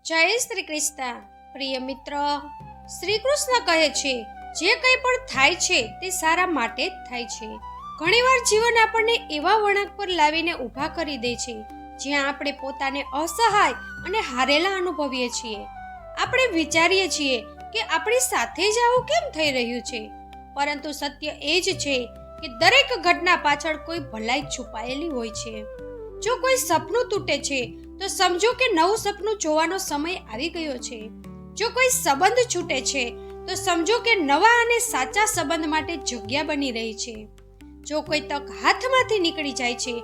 જય શ્રી કૃષ્ણ. પ્રિય મિત્ર, શ્રી કૃષ્ણ કહે છે જે કંઈ પણ થાય છે તે સારા માટે જ થાય છે. ઘણીવાર જીવન આપણને એવા વળાંક પર લાવીને ઊભા કરી દે છે જ્યાં આપણે પોતાને અસહાય અને હારેલા અનુભવીએ છીએ. આપણે વિચારીએ છીએ કે આપણી સાથે જ આવું કેમ થઈ રહ્યું છે, પરંતુ સત્ય એ જ છે કે દરેક ઘટના પાછળ કોઈ ભલાઈ છુપાયેલી હોય છે. જો કોઈ સપનું તૂટે છે તો સમજો કે નવું સપનું જોવાનો સમય આવી ગયો છે. જો કોઈ સંબંધ છૂટે છે તો સમજો કે નવા અને સાચા સંબંધ માટે જગ્યા બની રહી છે. જો કોઈ તક હાથમાંથી નીકળી જાય છે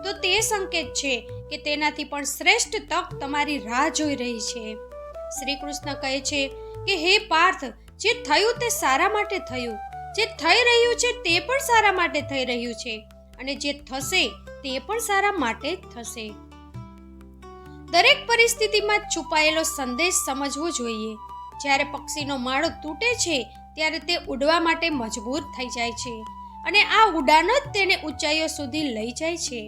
તો તે સંકેત છે કે તેનાથી પણ શ્રેષ્ઠ તક તમારી રાહ જોઈ રહી છે. શ્રી કૃષ્ણ કહે છે કે હે પાર્થ, જે થયું તે સારા માટે થયું, જે થઈ રહ્યું છે તે પણ સારા માટે થઈ રહ્યું છે, અને જે થશે તે પણ સારા માટે જ થશે. દરેક પરિસ્થિતિમાં છુપાયેલો સંદેશ સમજવો જોઈએ. જ્યારે પક્ષીનો માળો તૂટે છે ત્યારે તે ઉડવા માટે મજબૂર થઈ જાય છે, અને આ ઉડાન જ તેને ઊંચાઈઓ સુધી લઈ જાય છે.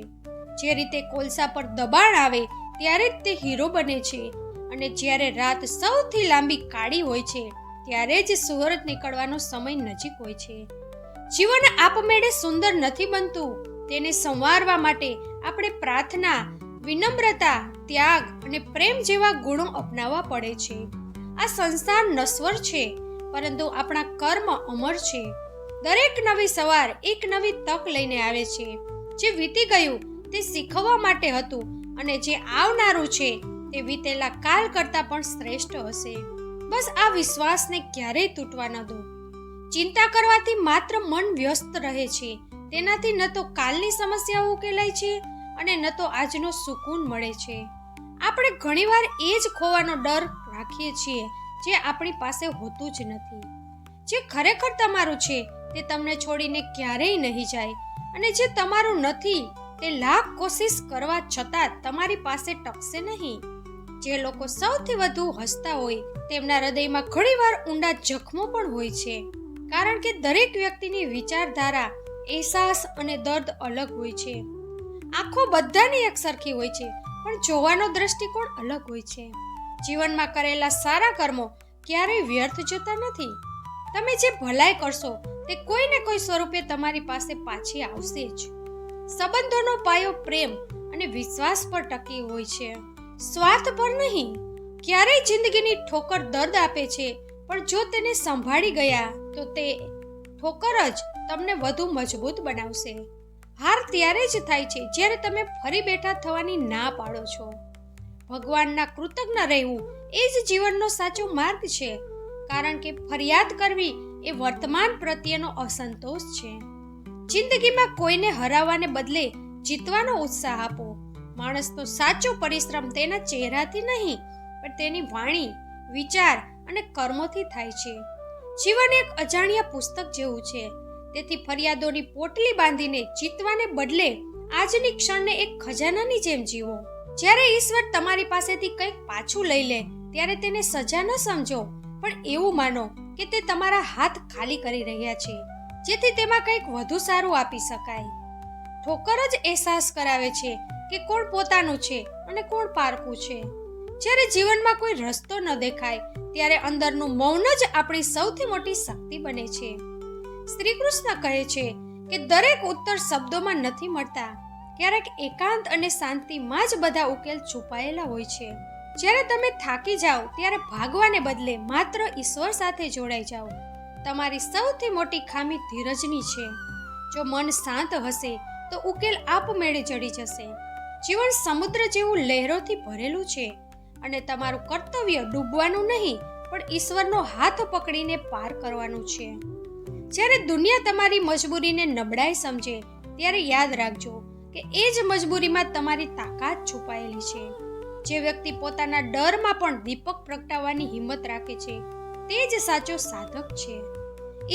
જે રીતે કોલસા પર દબાણ આવે ત્યારે જ તે હીરો બને છે, અને જ્યારે રાત સૌથી લાંબી કાળી હોય છે ત્યારે જ સૂરજ નીકળવાનો સમય નજીક હોય છે. જીવન આપમેળે સુંદર નથી બનતું. તેને સંવારવા માટે આપણે પ્રાર્થના, વિનમ્રતા, ત્યાગ અને પ્રેમ જેવા ગુણો અપનાવવા પડે છે. આ સંસાર નશ્વર છે, પરંતુ આપણા કર્મ અમર છે. દરેક નવી સવાર એક નવી તક લઈને આવે છે. જે વીતી ગયું તે શીખવવા માટે હતું, અને જે આવનારું છે તે વીતેલા કાલ કરતાં પણ શ્રેષ્ઠ હશે. બસ આ વિશ્વાસને ક્યારેય તૂટવા ન દો. ચિંતા કરવાથી માત્ર મન વ્યસ્ત રહે છે. તેનાથી ન તો કાલની સમસ્યાઓ ઉકેલાય છે અને ન તો આજનો સુકૂન મળે છે. આપણે ઘણીવાર એ જ ખોવાનો ડર રાખીએ છીએ જે આપણી પાસે હોતું જ નથી. જે ખરેખર તમારું છે તે તમને છોડીને ક્યારેય નહીં જાય, અને જે તમારું નથી તે લાખ કોશિશ કરવા છતાં તમારી પાસે ટકશે નહીં. જે લોકો સૌથી વધુ હસતા હોય તેમના હૃદયમાં ઘણીવાર ઊંડા જખમો પણ હોય છે, કારણ કે દરેક વ્યક્તિની વિચારધારા, અહેસાસ અને દર્દ અલગ હોય છે. આંખો બધાની એક સરખી હોય છે, પણ જોવાનો દ્રષ્ટિકોણ અલગ હોય છે. જીવનમાં કરેલા સારા કર્મો ક્યારેય વ્યર્થ જતા નથી. તમે જે ભલાઈ કરશો તે કોઈને કોઈ સ્વરૂપે તમારી પાસે પાછી આવશે જ. સંબંધોનો પાયો પ્રેમ અને વિશ્વાસ પર ટકી હોય છે, સ્વાર્થ પર નહીં. ક્યારેય જિંદગીની ઠોકર દર્દ આપે છે, પણ જો તેને સંભાળી ગયા તો તે ઠોકર જ તમને વધુ મજબૂત બનાવશે. હાર ત્યારે જ થાય છે જ્યારે તમે ફરી બેઠા થવાની ના પાડો છો. ભગવાનના કૃતજ્ઞ રહેવું એ જ જીવનનો સાચો માર્ગ છે, કારણ કે ફરિયાદ કરવી એ વર્તમાન પ્રત્યેનો અસંતોષ છે. જિંદગીમાં કોઈને હરાવવાને બદલે જીતવાનો ઉત્સાહ આપો. માણસનો સાચો પરિશ્રમ તેના ચહેરાથી નહીં, પણ તેની વાણી, વિચાર અને કર્મોથી થાય છે. જીવન એક અજાણ્યા પુસ્તક જેવું છે, તેથી ફરિયાદોની પોટલી બાંધીને જીતવાને બદલે આજની ક્ષણને એક ખજાનાની જેમ જીવો. જ્યારે ઈશ્વર તમારી પાસેથી કંઈક પાછું લઈ લે ત્યારે તેને સજા ન સમજો, પણ એવું માનો કે તે તમારા હાથ ખાલી કરી રહ્યા છે, જેથી તેમાં કંઈક વધુ સારું આપી શકાય. ઠોકર જ અહેસાસ કરાવે છે કે કોણ પોતાનું છે અને કોણ પારકું છે. જ્યારે જીવનમાં કોઈ રસ્તો ન દેખાય ત્યારે અંદરનું મૌન જ આપણી સૌથી મોટી શક્તિ બને છે. શ્રી કૃષ્ણ કહે છે કે દરેક ઉત્તર શબ્દોમાં નથી મળતા. ક્યારેક એકાંત અને શાંતિમાં જ બધા ઉકેલ છુપાયેલા હોય છે. જ્યારે તમે થાકી જાઓ ત્યારે ભાગવાને બદલે માત્ર ઈશ્વર સાથે જોડાઈ જાઓ. તમારી સૌથી મોટી ખામી ધીરજની છે. જો મન શાંત હશે તો ઉકેલ આપમેળે જડી જશે. જીવન સમુદ્ર જેવું લહેરોથી ભરેલું છે, અને તમારું કર્તવ્ય ડૂબવાનું નહીં, પણ ઈશ્વરનો હાથ પકડીને પાર કરવાનું છે. જ્યારે દુનિયા તમારી મજબૂરીને નબળાઈ સમજે ત્યારે યાદ રાખજો કે એ જ મજબૂરીમાં તમારી તાકાત છુપાયેલી છે. જે વ્યક્તિ પોતાના ડરમાં પણ દીપક પ્રગટાવવાની હિંમત રાખે છે તે જ સાચો સાધક છે.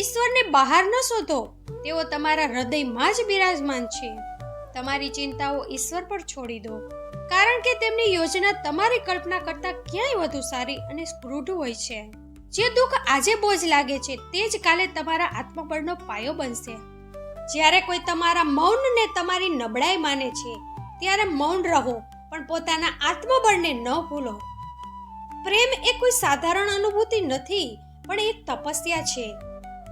ઈશ્વરને બહાર ન શોધો, તેઓ તમારા હૃદયમાં જ બિરાજમાન છે. તમારી ચિંતાઓ ઈશ્વર પર છોડી દો, કારણ કે તેમની યોજના તમારી કલ્પના કરતાં ક્યાંય વધુ સારી અને સ્પૃઢ હોય છે. જે દુઃખ આજે બોજ લાગે છે તે જ કાલે તમારા આત્મબળનો પાયો બનશે. જ્યારે કોઈ તમારા મૌનને તમારી નબળાઈ માને છે ત્યારે મૌન રહો, પણ પોતાના આત્મબળને ન ભૂલો. પ્રેમ એ કોઈ સાધારણ અનુભૂતિ નથી, પણ એક તપસ્યા છે.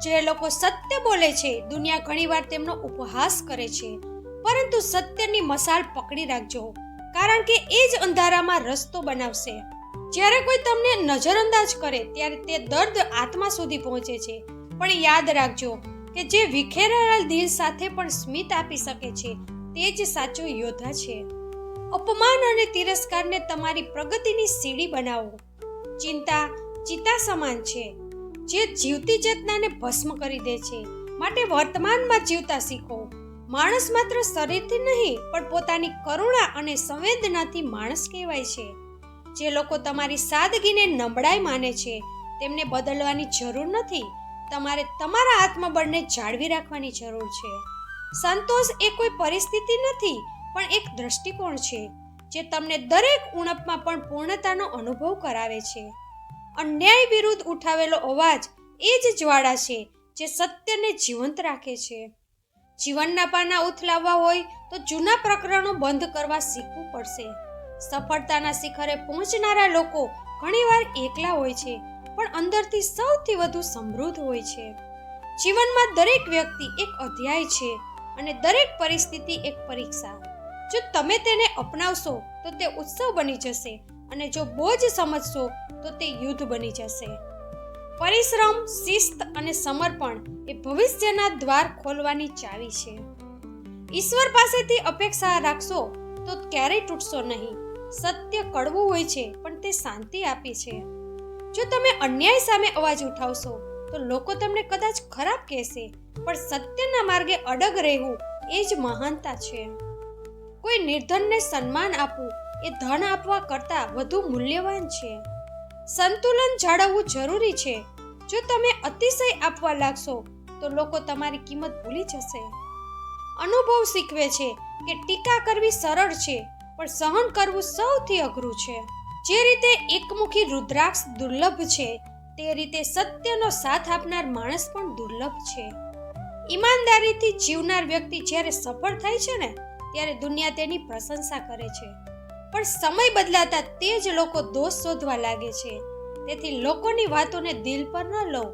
જે લોકો સત્ય બોલે છે, દુનિયા ઘણીવાર તેમનો ઉપહાસ કરે છે, પરંતુ સત્યની મશાલ પકડી રાખજો, કારણ કે એ જ અંધારામાં રસ્તો બનાવશે. જ્યારે કોઈ તમને નજરઅંદાજ કરે ત્યારે તે દર્દ આત્મા સુધી પહોંચે છે, પણ યાદ રાખજો કે જે વિખેરાયેલ દિલ સાથે પણ સ્મિત આપી શકે છે તે જ સાચો યોદ્ધા છે. અપમાન અને તિરસ્કારને તમારી પ્રગતિની સીડી બનાવો. ચિંતા ચિતા સમાન છે, જે જીવતી ચેતનાને ભસ્મ કરી દે છે. માટે વર્તમાનમાં જીવતા શીખો. માણસ માત્ર શરીરથી નહીં, પણ પોતાની કરુણા અને સંવેદનાથી માણસ કહેવાય છે. જે લોકો તમારી સાદગીને નબળાઈ માને છે તેમને બદલવાની જરૂર નથી. તમારે તમારા આત્મબળને જાળવી રાખવાની જરૂર છે. સંતોષ એ કોઈ પરિસ્થિતિ નથી, પણ એક દ્રષ્ટિકોણ છે જે તમને દરેક ઉણપમાં પણ પૂર્ણતાનો અનુભવ કરાવે છે. અન્યાય વિરુદ્ધ ઉઠાવેલો અવાજ એ જ જ્વાળા છે જે સત્યને જીવંત રાખે છે. જીવનના પાના ઉથલાવવા હોય તો જૂના પ્રકરણો બંધ કરવા શીખવું પડશે. સફળતાના શિખરે પહોંચનારા લોકો ઘણીવાર એકલા હોય છે, પણ અંદરથી સૌથી વધુ સમૃદ્ધ હોય છે. જીવનમાં દરેક વ્યક્તિ એક અધ્યાય છે અને દરેક પરિસ્થિતિ એક પરીક્ષા. જો તમે તેને અપનાવશો તો તે ઉત્સવ બની જશે, અને જો બોજ સમજશો તો તે યુદ્ધ બની જશે. પરિશ્રમ, શિસ્ત અને સમર્પણ એ ભવિષ્યના દ્વાર ખોલવાની ચાવી છે. ઈશ્વર પાસેથી અપેક્ષા રાખશો તો ક્યારેય તૂટશો નહીં. સત્ય કડવું હોય છે, પણ તે શાંતિ આપે છે. જો તમે અન્યાય સામે અવાજ ઉઠાવશો તો લોકો તમને કદાચ ખરાબ કહેશે, પણ સત્યના માર્ગે અડગ રહેવું એ જ મહાનતા છે. કોઈ નિર્ધનને સન્માન આપવું એ ધન આપવા કરતાં વધુ મૂલ્યવાન છે. સંતુલન જાળવવું જરૂરી છે. જો તમે અતિશય આપવા લાગશો તો લોકો તમારી કિંમત ભૂલી જશે. અનુભવ શીખવે છે કે ટીકા કરવી સરળ છે, પણ સહન કરવું સૌથી અઘરું છે. જે રીતે એકમુખી રુદ્રાક્ષ દુર્લભ છે, તે રીતે સત્યનો સાથ આપનાર માણસ પણ દુર્લભ છે. ઈમાનદારીથી જીવનાર વ્યક્તિ જ્યારે સફળ થાય છે ને, ત્યારે દુનિયા તેની પ્રશંસા કરે છે. પણ સમય બદલાતા તે જ લોકો દોષ શોધવા લાગે છે. તેથી લોકોની વાતોને દિલ પર ન લો.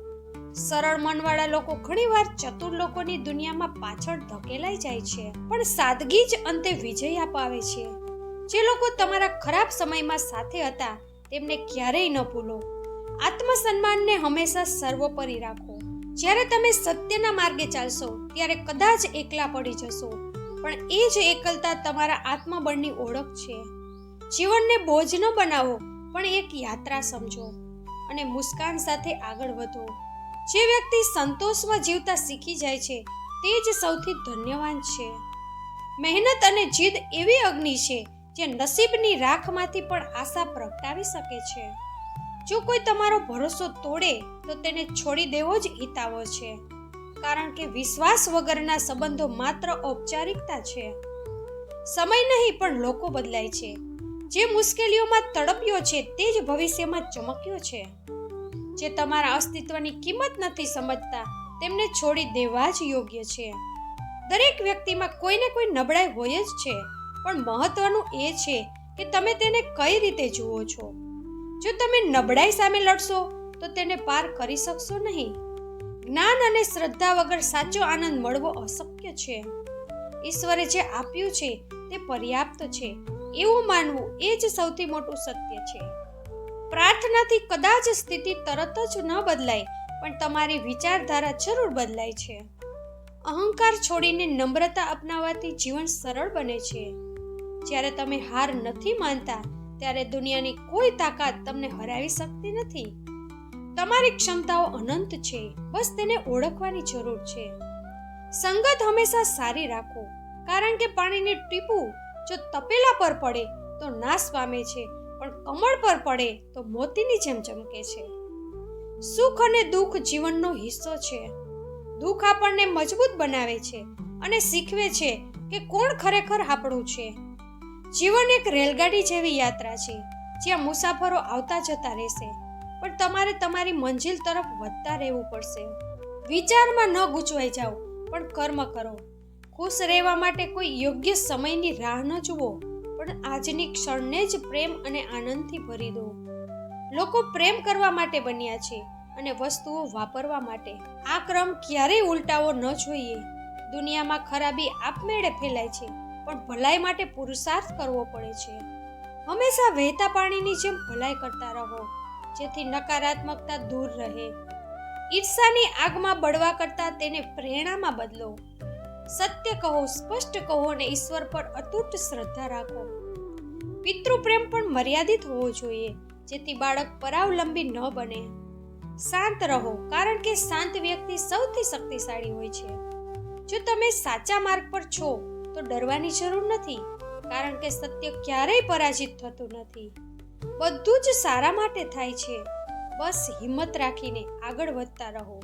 સરળ મનવાળા લોકો ઘણીવાર ચતુર લોકોની દુનિયામાં પાછળ ધકેલાઈ જાય છે, પણ સાદગી જ અંતે વિજય અપાવે છે. જે લોકો તમારા ખરાબ સમયમાં સાથે હતા તેમને ક્યારેય ન ભૂલો. આત્મસન્માનને હંમેશા સર્વોપરી રાખો. જ્યારે તમે સત્યના માર્ગે ચાલશો ત્યારે કદાચ એકલા પડી જશો, પણ એ જ એકલતા તમારા આત્મબળની ઓળખ છે. જીવનને બોજ ન બનાવો, પણ એક યાત્રા સમજો અને મુસ્કાન સાથે આગળ વધો. જે વ્યક્તિ સંતોષમાં જીવતા શીખી જાય છે તે જ સૌથી ધન્યવાન છે. મહેનત અને જીદ એવી અગ્નિ છે જે નસીબની રાખમાંથી પણ આશા પ્રગટાવી શકે છે. જો કોઈ તમારો ભરોસો તોડે તો તેને છોડી દેવો જ હિતાવહ છે, કારણ કે વિશ્વાસ વગરના સંબંધો માત્ર ઔપચારિકતા છે. સમય નહીં, પણ લોકો બદલાય છે. જે મુશ્કેલીઓમાં તડપ્યો છે તે જ ભવિષ્યમાં ચમક્યો છે. જે તમારા અસ્તિત્વની કિંમત નથી સમજતા તેમને છોડી દેવા જ યોગ્ય છે. દરેક વ્યક્તિમાં કોઈને કોઈ નબળાઈ હોય જ છે, પણ મહત્વનું એ છે કે તમે તેને કઈ રીતે જુઓ છો. જો તમે નબળાઈ સામે લડશો તો તેને પાર કરી શકશો નહીં. જ્ઞાન અને શ્રદ્ધા વગર સાચો આનંદ મળવો અશક્ય છે. ઈશ્વરે જે આપ્યું છે તે પર્યાપ્ત છે એવું માનવું એ જ સૌથી મોટું સત્ય છે. પ્રાર્થનાથી કદાચ સ્થિતિ તરત જ ન બદલાય, પણ તમારી વિચારધારા જરૂર બદલાય છે. અહંકાર છોડીને નમ્રતા અપનાવવાથી જીવન સરળ બને છે. જ્યારે તમે હાર નથી માનતા ત્યારે દુનિયાની કોઈ તાકાત તમને હરાવી શકતી નથી. તમારી ક્ષમતાઓ અનંત છે, બસ તેને ઓળખવાની જરૂર છે. સંગત હંમેશા સારી રાખો, કારણ કે પાણીની ટીપું જો તપેલા પર પડે તો નાશ પામે છે, પણ કમળ પર પડે તો મોતીની જેમ ચમકે છે. સુખ અને દુઃખ જીવનનો હિસ્સો છે. દુઃખ આપણને મજબૂત બનાવે છે અને શીખવે છે કે કોણ ખરેખર આપણું છે. જીવન એક રેલગાડી જેવી યાત્રા છે, જ્યાં મુસાફરો આવતા જતા રહેશે, પણ તમારે તમારી મંજિલ તરફ વધતા રહેવું પડશે. વિચારમાં ન ગૂંચવાઈ જાઓ, પણ કર્મ કરો. ખુશ રહેવા માટે કોઈ યોગ્ય સમયની રાહ ન જુઓ, પણ આજની ક્ષણને જ પ્રેમ અને આનંદથી ભરી દો. લોકો પ્રેમ કરવા માટે બન્યા છે અને વસ્તુઓ વાપરવા માટે. આ ક્રમ ક્યારેય ઉલટાવો ન જોઈએ. દુનિયામાં ખરાબી આપમેળે ફેલાય છે, પણ ભલાઈ માટે પુરુષાર્થ કરવો પડે છે. હંમેશા વહેતા પાણીની જેમ ભલાઈ કરતા રહો, જેથી નકારાત્મકતા દૂર રહે. ઈર્ષાની આગમાં બળવા કરતા તેને પ્રેરણામાં બદલો. સત્ય કહો, સ્પષ્ટ કહો અને ઈશ્વર પર અતૂટ શ્રદ્ધા રાખો. પિતૃપ્રેમ પણ મર્યાદિત હોવો જોઈએ, જેથી બાળક પરાવલંબી ન બને. શાંત રહો, કારણ કે શાંત વ્યક્તિ સૌથી શક્તિશાળી હોય છે. જો તમે સાચા માર્ગ પર છો તો ડરવાની જરૂર નથી, કારણ કે સત્ય ક્યારેય પરાજિત થતું નથી. બધું જ સારા માટે થાય છે. બસ હિંમત રાખીને આગળ વધતા રહો.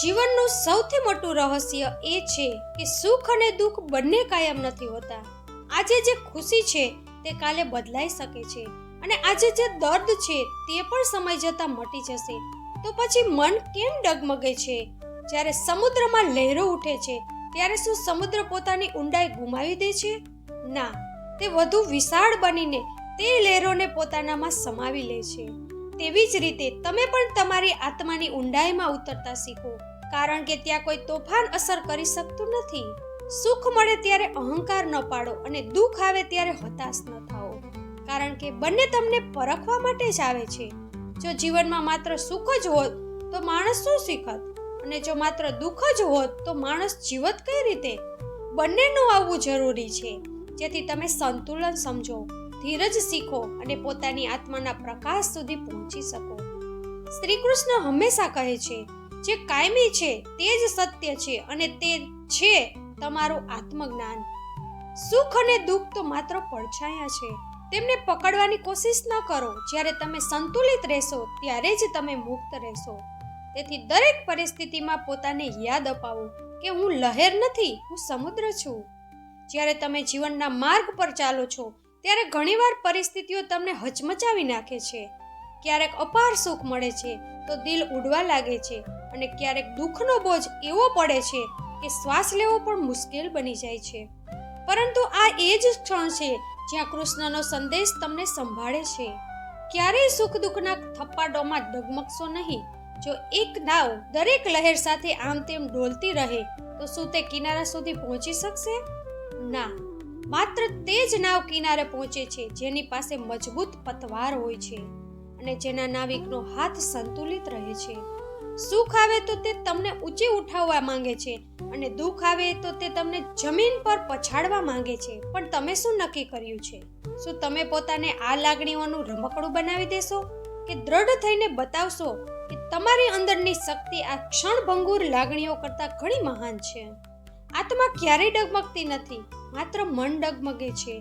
જીવનનું સૌથી મોટું રહસ્ય એ છે કે સુખ અને દુઃખ બંને કાયમ નથી હોતા. આજે જે ખુશી છે તે કાલે બદલાઈ શકે છે, અને આજે જે દર્દ છે તે પણ સમય જતાં મટી જશે. તો પછી મન કેમ ડગમગે છે? જ્યારે સમુદ્રમાં લહેરો ઉઠે છે ત્યારે શું સમુદ્ર પોતાની ઊંડાઈ ગુમાવી દે છે? ના, તે વધુ વિશાળ બનીને તે લહેરોને પોતાનામાં સમાવી લે છે. તેવી જ રીતે તમે પણ તમારી આત્માની ઊંડાઈમાં ઉતરતા શીખો, કારણ કે ત્યાં કોઈ તોફાન અસર કરી શકતું નથી. સુખ મળે ત્યારે અહંકાર ન પાડો અને દુઃખ આવે ત્યારે હતાશ ન થાઓ, કારણ કે બંને તમને પરખવા માટે જ આવે છે. જો જીવનમાં માત્ર સુખ જ હોત તો માણસ શું શીખત, અને જો માત્ર દુઃખ જ હોત તો માણસ જીવત કઈ રીતે? બંનેનું આવવું જરૂરી છે, જેથી તમે સંતુલન સમજો, ધીરજ શીખો અને પોતાની આત્માના પ્રકાશ સુધી પહોંચી શકો. શ્રી કૃષ્ણ હંમેશા કહે છે, જે કાયમી છે તે જ સત્ય છે અને તે છે તમારું આત્મજ્ઞાન. સુખ અને દુઃખ તો માત્ર પડછાયા છે, તેમને પકડવાની કોશિશ ન કરો. જ્યારે તમે સંતુલિત રહેશો ત્યારે જ તમે મુક્ત રહેશો. તેથી દરેક પરિસ્થિતિમાં પોતાને યાદ અપાવો કે હું લહેર નથી, હું સમુદ્ર છું. જ્યારે તમે જીવનના માર્ગ પર ચાલો છો ત્યારે ઘણીવાર પરિસ્થિતિઓ તમને હચમચાવી નાખે છે. ક્યારેક અપાર સુખ મળે છે તો દિલ ઉડવા લાગે છે, અને ક્યારેક દુઃખનો બોજ એવો પડે છે કે શ્વાસ લેવો પણ મુશ્કેલ બની જાય છે. પરંતુ આ એ જ ક્ષણ છે જ્યાં કૃષ્ણનો સંદેશ તમને સંભાળે છે. ક્યારેય સુખ દુઃખના થપ્પાડોમાં ડગમગશો નહીં. જો એક નાવ દરેક લહેર સાથે આમ તેમ ડોલતી રહે તો શું તે કિનારા સુધી પહોંચી શકશે? ના, માત્ર તે જ નાવ કિનારે પહોંચે છે જેની પાસે મજબૂત પતવાર હોય છે અને જેના નાવિકનો હાથ સંતુલિત રહે છે. સુખ આવે તો તે તમને ઊંચે ઉઠાવવા માંગે છે, અને દુઃખ આવે તો તે તમને જમીન પર પછાડવા માંગે છે. પણ તમે શું નક્કી કર્યું છે? શું તમે પોતાને આ લાગણીઓનું રમકડું બનાવી દેશો, કે દ્રઢ થઈને બતાવશો કે તમારી અંદરની શક્તિ આ ક્ષણભંગુર લાગણીઓ કરતાં ઘણી મહાન છે? આત્મા ક્યારેય ડગમગતી નથી, માત્ર મન ડગમગે છે,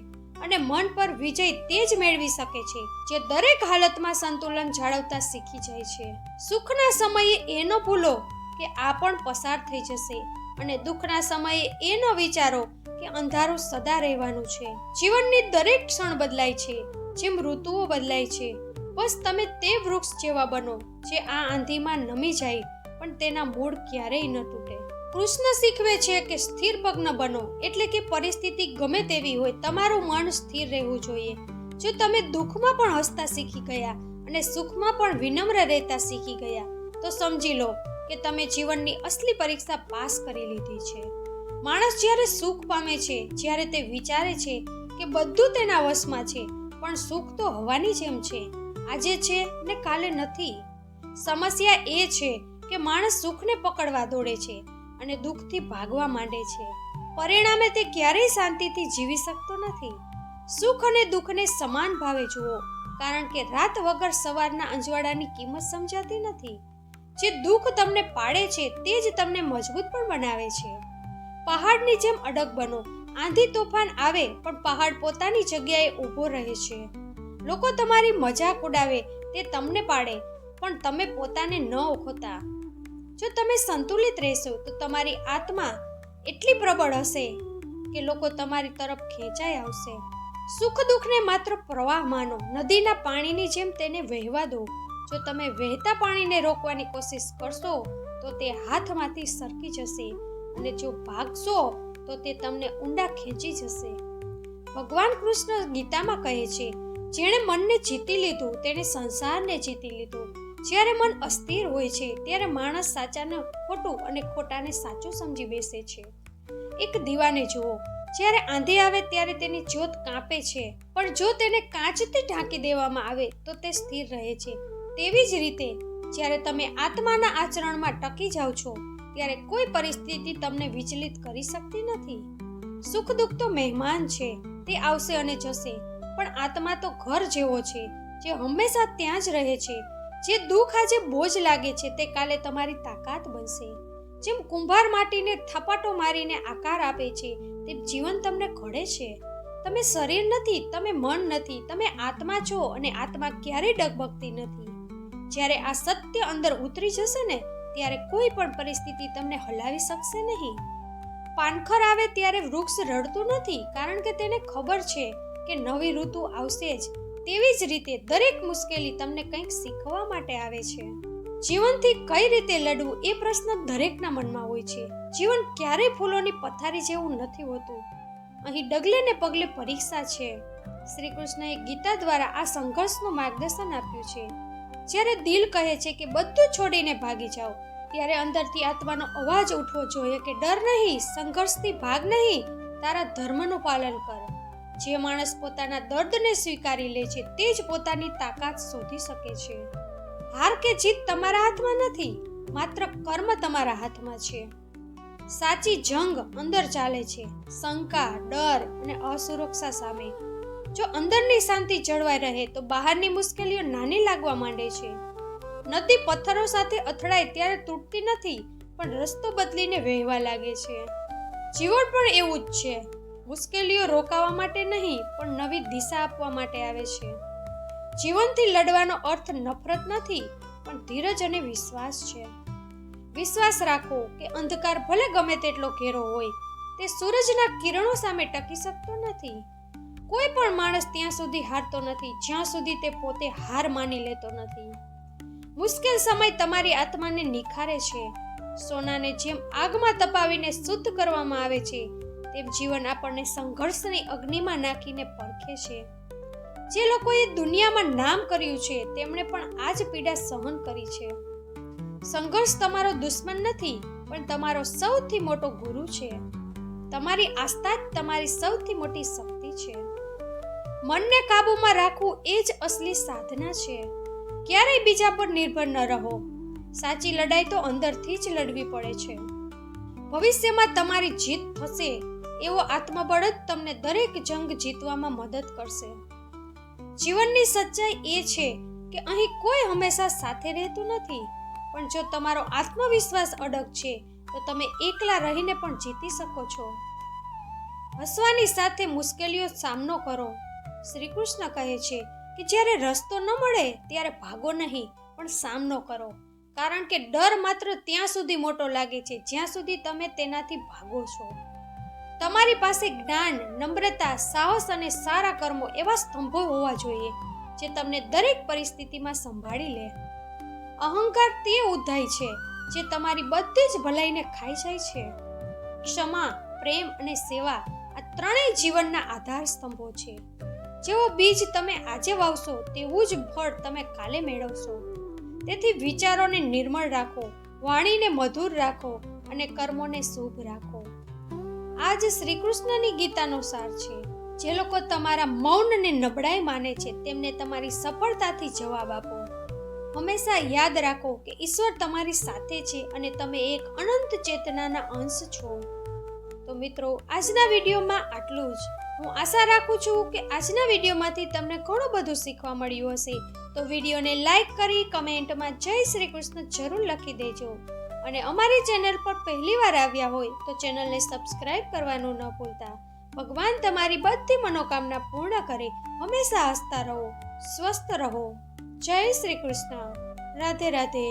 અને મન પર વિજય તે જ મેળવી શકે છે જે દરેક હાલતમાં સંતુલન જાળવતા શીખી જાય છે. સુખના સમયે એ ન ભૂલો કે આ પણ પસાર થઈ જશે, અને દુઃખના સમયે એ ન વિચારો કે અંધારું સદા રહેવાનું છે. જીવનની દરેક ક્ષણ બદલાય છે, જેમ ઋતુઓ બદલાય છે. બસ તમે તે વૃક્ષ જેવા બનો જે આ આંધીમાં નમી જાય પણ તેના મૂળ ક્યારેય ન તૂટે. કૃષ્ણ શીખવે છે કે સ્થિર પગ ન બનો, એટલે કે પરિસ્થિતિ ગમે તેવી હોય તમારું મન સ્થિર રહેવું જોઈએ. જો તમે દુઃખમાં પણ હસતા શીખી ગયા અને સુખમાં પણ વિનમ્ર રહેતા શીખી ગયા તો સમજી લો કે તમે જીવનની અસલી પરીક્ષા પાસ કરી લીધી છે. માણસ જ્યારે સુખ પામે છે, જ્યારે તે વિચારે છે કે બધું તેના વશમાં છે, પણ સુખ તો હવાની જેમ છે, આજે છે ને કાલે નથી. સમસ્યા એ છે કે માણસ સુખને પકડવા દોડે છે અને દુઃખથી ભાગવા માંડે છે. પરિણામે તે ક્યારેય શાંતિથી જીવી શકતો નથી. સુખ અને દુઃખને સમાન ભાવે જુઓ, કારણ કે રાત વગર સવારના અંજવાળાની કિંમત સમજાતી નથી. જે દુઃખ તમને પાડે છે તે જ તમને મજબૂત પણ બનાવે છે. પહાડની જેમ અડગ બનો. આંધી તોફાન આવે પણ પહાડ પોતાની જગ્યાએ ઊભો રહે છે. લોકો તમારી મજાક ઉડાવે તે તમને પાડે, પણ તમે પોતાને ન ઓળખતા. જો તમે સંતુલિત રહેશો તો તમારી આત્મા એટલી પ્રબળ હશે કે લોકો તમારી તરફ ખેંચાઈ આવશે. સુખ દુઃખને માત્ર પ્રવાહ માનો, નદીના પાણીની જેમ તેને વહેવા દો. જો તમે વહેતા પાણીને રોકવાની કોશિશ કરશો તો તે હાથમાંથી સરકી જશે, અને જો ભાગશો તો તે તમને ઊંડા ખેંચી જશે. ભગવાન કૃષ્ણ ગીતામાં કહે છે, જેણે મનને જીતી લીધું તેણે સંસારને જીતી લીધું. જ્યારે મન અસ્થિર હોય છે ત્યારે માણસ સાચાને ખોટું અને ખોટાને સાચું સમજી બેસે છે. એક દીવાને જુઓ, જ્યારે આંધી આવે ત્યારે તેની જ્યોત કાંપે છે, પણ જો તેને કાચથી ઢાંકી દેવામાં આવે તો તે સ્થિર રહે છે. તેવી જ રીતે જ્યારે તમે આત્માના આચરણમાં ટકી જાઓ છો ત્યારે કોઈ પરિસ્થિતિ તમને વિચલિત કરી શકતી નથી. સુખ દુઃખ તો મહેમાન છે, તે આવશે અને જશે, પણ આત્મા તો ઘર જેવો છે જે હંમેશા ત્યાં જ રહે છે. જે દુઃખ આજે બોજ લાગે છે તે કાલે તમારી તાકાત બનશે. જેમ કુંભાર માટીને થપાટો મારીને આકાર આપે છે તેમ જીવન તમને ઘડે છે. તમે શરીર નથી, તમે મન નથી, તમે આત્મા છો અને આત્મા ક્યારેય ડગમગતી નથી. જ્યારે આ સત્ય અંદર ઉતરી જશે ને ત્યારે કોઈ પણ પરિસ્થિતિ તમને હલાવી શકશે નહીં. પાનખર આવે ત્યારે વૃક્ષ રડતું નથી, કારણ કે તેને ખબર છે કે નવી ઋતુ આવશે જ. તેવી જ રીતે દરેક મુશ્કેલી તમને કંઈક શીખવા માટે આવે છે. જીવનથી કઈ રીતે લડવું એ પ્રશ્ન દરેકના મનમાં હોય છે. જીવન ક્યારેય ફૂલોની પથારી જેવું નથી હોતું. અહીં ડગલે ને પગલે પરીક્ષા છે. શ્રી કૃષ્ણએ ગીતા દ્વારા આ સંઘર્ષનું માર્ગદર્શન આપ્યું છે. જ્યારે દિલ કહે છે કે બધું છોડીને ભાગી જાઓ, ત્યારે અંદરથી આત્માનો અવાજ ઉઠવો જોઈએ કે ડર નહીં, સંઘર્ષથી ભાગ નહીં, તારા ધર્મનું પાલન કર. જે માણસ પોતાના દર્દને સ્વીકારી લે છે તે જ પોતાની તાકાત શોધી શકે છે. હાર કે જીત તમારા હાથમાં નથી, માત્ર કર્મ તમારા હાથમાં છે. સાચી જંગ અંદર ચાલે છે, શંકા, ડર અને અસુરક્ષા સામે. જો અંદરની શાંતિ જળવાઈ રહે તો બહારની મુશ્કેલીઓ નાની લાગવા માંડે છે. નદી પથ્થરો સાથે અથડાય ત્યારે તૂટતી નથી, પણ રસ્તો બદલીને વહેવા લાગે છે. જીવન પણ એવું જ છે. મુશ્કેલીઓ રોકાવા માટે નહીં, પણ નવી દિશા આપવા માટે આવે છે. જીવનથી લડવાનો અર્થ નફરત નથી, પણ ધીરજ અને વિશ્વાસ છે. વિશ્વાસ રાખો કે અંધકાર ભલે ગમે તેટલો ઘેરો હોય, તે સૂરજના કિરણો સામે ટકી શકતો નથી. કોઈ પણ માણસ ત્યાં સુધી હારતો નથી જ્યાં સુધી તે પોતે હાર માની લેતો નથી. મુશ્કેલ સમય તમારી આત્માને નિખારે છે. સોનાને જેમ આગમાં તપાવીને શુદ્ધ કરવામાં આવે છે, તેમ જીવન આપણને સંઘર્ષની અગ્નિમાં નાખીને પરખે છે. જે લોકોએ દુનિયામાં નામ કર્યું છે તેમણે પણ આ જ પીડા સહન કરી છે. સંઘર્ષ તમારો દુશ્મન નથી, પણ તમારો સૌથી મોટો ગુરુ છે. તમારી આસ્થા જ તમારી સૌથી મોટી શક્તિ છે. મનને કાબૂમાં રાખવું એ જ અસલી સાધના છે. ક્યારેય બીજા પર નિર્ભર ન રહો. સાચી લડાઈ તો અંદરથી જ લડવી પડે છે. ભવિષ્યમાં તમારી જીત થશે એવો આત્મબળ જ તમને દરેક જંગ જીતવામાં મદદ કરશે. જીવનની સચ્ચાઈ એ છે કે અહીં કોઈ હંમેશા સાથે રહેતું નથી, પણ જો તમારો આત્મવિશ્વાસ અડગ છે તો તમે એકલા રહીને પણ જીતી શકો છો. હસવાની સાથે મુશ્કેલીઓ સામનો કરો. શ્રી કૃષ્ણ કહે છે કે જ્યારે રસ્તો ન મળે ત્યારે ભાગો નહીં, પણ સામનો કરો. કારણ કે ડર માત્ર ત્યાં સુધી મોટો લાગે છે જ્યાં સુધી તમે તેનાથી ભાગો છો. તમારી પાસે જ્ઞાન, નમ્રતા, સાહસ અને સારા કર્મો એવા સ્તંભો હોવા જોઈએ જે તમને દરેક પરિસ્થિતિમાં સંભાળી લે. અહંકાર તે ઉધાઈ છે જે તમારી બધી જ ભલાઈને ખાઈ જાય છે. ક્ષમા, પ્રેમ અને સેવા આ ત્રણેય જીવનના આધાર સ્તંભો છે. જેવો બીજ તમે આજે વાવશો તેવું જ ફળ તમે કાલે મેળવશો. તેથી વિચારોને નિર્મળ રાખો, વાણીને મધુર રાખો અને કર્મોને શુભ રાખો. આ જ શ્રી કૃષ્ણની ગીતાનો સાર છે. જે લોકો તમારા મૌનને નબળાઈ માને છે તેમને તમારી સફળતાથી જવાબ આપો. હંમેશા યાદ રાખો કે ઈશ્વર તમારી સાથે છે અને તમે એક અનંત ચેતનાના અંશ છો. તો મિત્રો, આજના વિડીયોમાં આટલું જ. હું આશા રાખું છું કે આજના વિડીયોમાંથી તમને ઘણું બધું શીખવા મળ્યું હશે. તો વિડીયોને લાઈક કરી કમેન્ટમાં જય શ્રી કૃષ્ણ જરૂર લખી દેજો. અને અમારી ચેનલ પર પહેલીવાર આવ્યા હોય તો ચેનલને સબસ્ક્રાઇબ કરવાનું ન ભૂલતા. ભગવાન તમારી બધી મનોકામના પૂર્ણ કરે. હંમેશા હસતા રહો, સ્વસ્થ રહો. જય શ્રી કૃષ્ણ. રાધે રાધે.